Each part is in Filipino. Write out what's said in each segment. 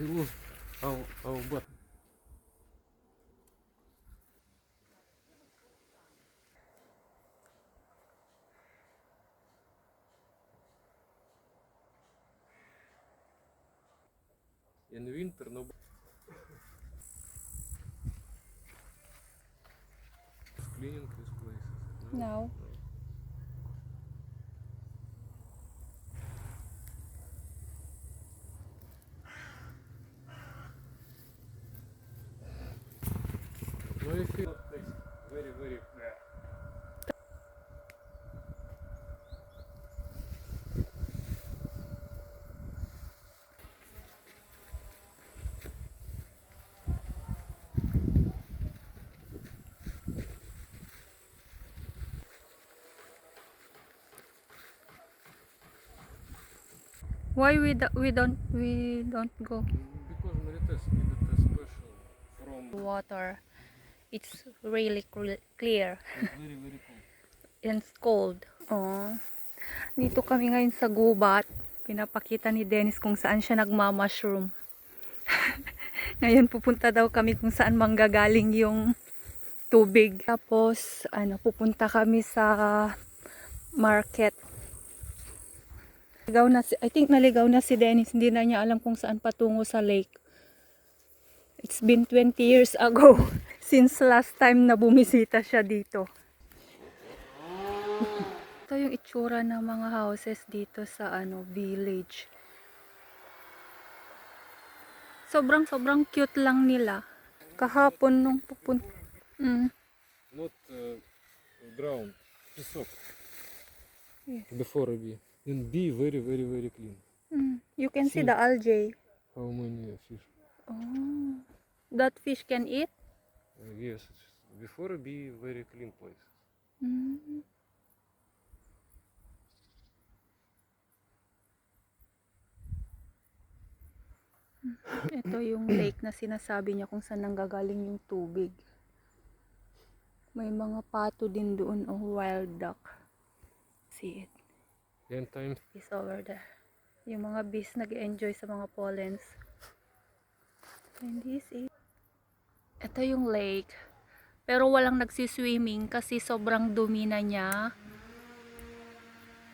Au buat. In winter, no. Cleaning these places. No. No, you feel very, very bad. Why we don't go? Because Merites needed a special from Water. It's really clear very, very cold. and it's cold. Oh. Dito kami ngayon sa gubat. Pinapakita ni Dennis kung saan siya nagma-mushroom. Ngayon pupunta daw kami kung saan manggagaling yung tubig. Tapos pupunta kami sa market. I think naligaw na si Dennis. Hindi na niya alam kung saan patungo sa lake. It's been 20 years ago since last time na bumisita siya dito. Ito yung itsura ng mga houses dito sa village. Sobrang cute lang nila. Kahapon nung pupunta. Not ground, песок. Yes. Before be. And be very, very, very clean. You can see the algae. How many fish? Oh, that fish can eat? Yes. Before be very clean place. Ito yung lake na sinasabi niya kung saan nanggagaling yung tubig. May mga pato din doon o wild duck. See it. Then time Is over there. Yung mga bees nag-enjoy sa mga pollens. And this is... Ito yung lake. Pero walang nagsiswimming kasi sobrang dumi na niya.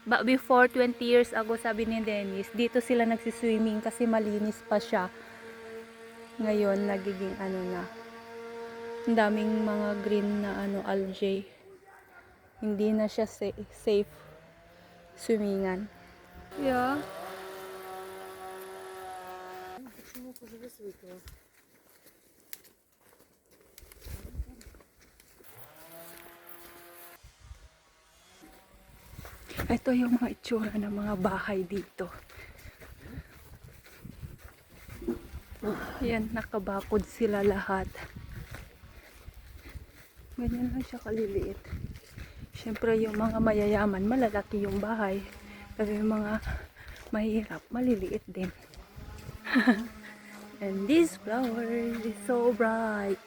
But before 20 years ago, sabi ni Dennis, dito sila nagsiswimming kasi malinis pa siya. Ngayon, nagiging na. Ang daming mga green na algae. Hindi na siya safe swimmingan. Yeah. Ito yung mga itsura ng mga bahay dito. Ayan, nakabakod sila lahat. Ganyan lang siya kaliliit. Siyempre yung mga mayayaman, malalaki yung bahay. Pero yung mga mahirap, maliliit din. And this flower is so bright.